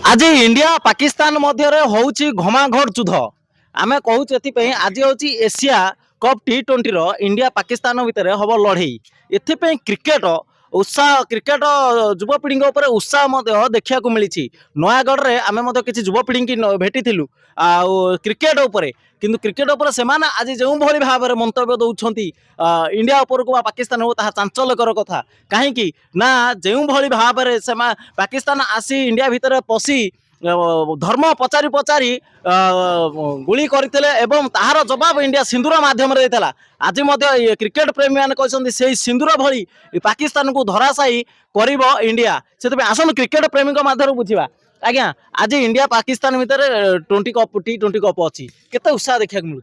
आज इंडिया पाकिस्तान मध्य होउची घमाघोट युद्ध आमे कहूँ एथि आज होची एशिया कप T20 रो इंडिया पाकिस्तान भितर हम लड़ई एथि क्रिकेट उत्साह क्रिकेट युवपीढ़ी उत्साह देखा मिली नयागढ़ में आम कि युवपीढ़ी की भेटी क्रिकेट उपरे किंतु क्रिकेट उपर से आज जो भाई भाव में मंतव्य दौरान इंडिया उपरकू पाकिस्तान हो चांचल्यकर कथा कहीं ना जो भाई भाव में पाकिस्तान आसी इंडिया भितर पशि धर्म पचारि पचारि गुली करते ताहार जवाब इंडिया सिंदूर माध्यम आज क्रिकेट प्रेमी मैंने कहते से सिंदूर भली पाकिस्तान को धराशायी कर इंडिया से आसन क्रिकेट प्रेमी मध्यम बुझा आज्ञा आज इंडिया पाकिस्तान भितर T20 कप अच्छी केते उत्साह देखा मिलूँ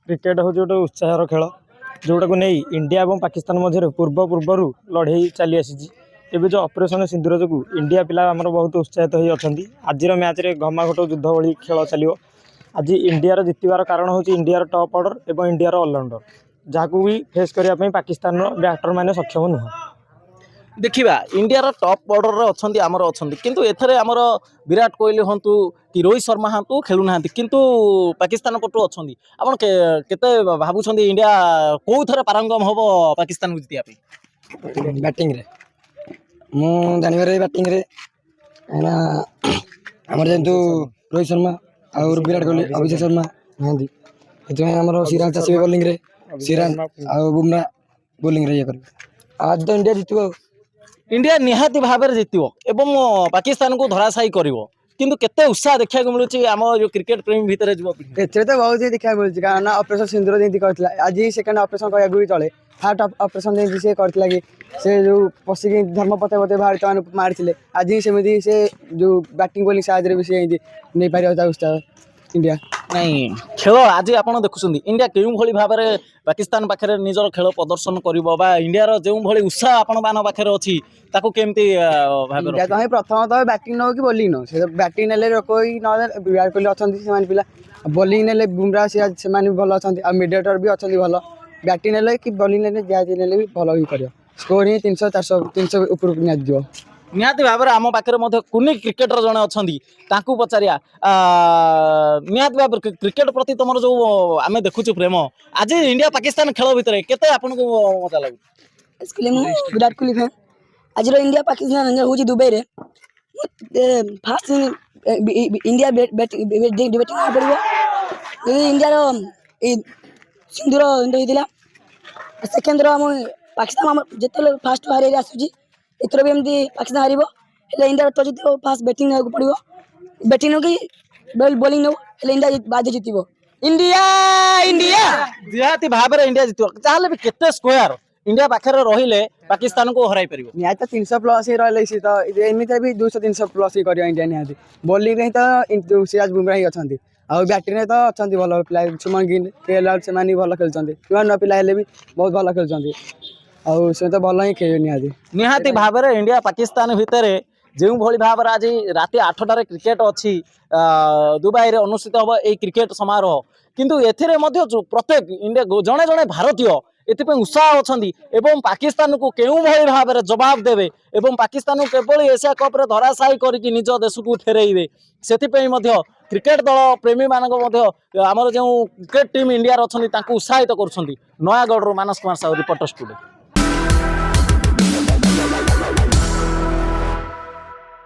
क्रिकेट हूँ गोटे उत्साहर खेल जोटा को नहीं इंडिया और पाकिस्तान मध्य पूर्व लड़ई चली आसी एवं जो ऑपरेशन सिंदूर जो इंडिया पिला आमर बहुत उत्साहित होती आज मैच रे घमाघोट युद्ध भली खेल चलो आज इंडिया जितबार कारण हूँ इंडिया टॉप ऑर्डर और इंडिया ऑलराउंडर जहाँ भी फेस करने पाकिस्तान बैटर मैंने सक्षम नुह देखा इंडिया टॉप ऑर्डर अच्छा आमर अच्छा किंतु एथरे आमर विराट कोहली हूँ कि रोहित शर्मा हाँ खेलुना किंतु पाकिस्तान पटु अच्छा आप केते भावुं इंडिया कौ थे पारंगम हम पाकिस्तान को जीतिया बैटिंग रे मु जानवर बैटिंग रे आमर जेहतु रोहित शर्मा और विराट कोहली अभिषेक शर्मा नहांती ये आमर श्रीराम चाषी बोलिंग रे श्रीराम आ बुमरा बोलिंग रे ये कर आज तो इंडिया जीत इंडिया निहाती भाव में जीत एवं पाकिस्तान को धराशायी कर किंतु केते उत्साह देखा मिलूँ आम जो क्रिकेट प्रेमी भितर एथे तो बहुत ही देखा मिलूँ कारण ऑपरेशन सिंदूर जमी करता आज सेकेंड ऑपरेशन कहूँ भी चले फास्ट ऑपरेशन जमी से करता कि से जो पशिक धर्म पते पते भारत मान मारी आज सेमती से जो बैटिंग बोलिंग साहय भी से नहीं पार उत्साह इंडिया नहीं खेल आज आप देखुं इंडिया क्यों भली भाव में पाकिस्तान पाखे निजर खेल प्रदर्शन कर इंडिया जो भाई उत्साह आपण मान पाखे अच्छी केमती भाव प्रथम तो बैटिंग नौ कि बोलिंग नौ से बैटिंग ने कोई न विराट कोहली अच्छा पिला बोलिंग ने बुमरा से भल अच्छा मिडिएटर भी अच्छा भल बैटिंग ने कि बोलिंग ने जहाँ ने भी भल ही कर स्कोर ही 300 400 300 ऊपर निजी निहाती भाव में आम पाखे कुनी क्रिकेटर जड़े अच्छा पचारिया निहाती भाव क्रिकेट प्रति तुम जो आम देखु प्रेम आज इंडिया पाकिस्तान खेल भितर केते आपन को मजा लागु इसके लिए विराट कोहली फैन आज इंडिया पाकिस्तान हूँ दुबई रे फास्ट इंडिया बैटिंग पड़ो इंडिया सिंधुर होता सेकेंड आम पाकिस्तान जिते फास्ट हारे आसूँ एथर भी एमती पाकिस्तान हार इंडिया तो जीत फास्ट बैटिंग ना पड़ो बैटिंग कि बोलिंग नौ इंडिया बाद जीत इंडिया इंडिया निहाती भाव में इंडिया जीत चाहे भी केते स्क्वायर इंडिया पाखे रहिले पाकिस्तान को हराई पार निहाती 300 प्लस ही रही सी तो एमती भी 200-300 प्लस ही कर इंडिया निहाती बोलिंग ही तो सिराज बुमरा ही अच्छा आउ बैटिंग में तो अच्छा भल पिला सुमन गिल KL से भल खेलुं नुआ नुआ पिला भी बहुत भल खेलुं आउ से तो भल ही खेल निहाती भाव में इंडिया पाकिस्तान भितर जो भाई भाव आज राति 8टार क्रिकेट अच्छी दुबई रे अनुष्ठित हम ये क्रिकेट समारोह किंतु एथिरे प्रत्येक इंडिया जड़े जड़े भारतीय एथि उत्साह अच्छा एवं पाकिस्तान को केउ भाई भाव में जवाब देवे एवं पाकिस्तान को केवल एशिया कप रे धराशायी करके निज देश को फेरइबे से क्रिकेट दल प्रेमी मानक आमर जो क्रिकेट टीम इंडिया अच्छा उत्साहित कर नयागढ़ मानस कुमार साहू रिपोर्टर स्टूडियो।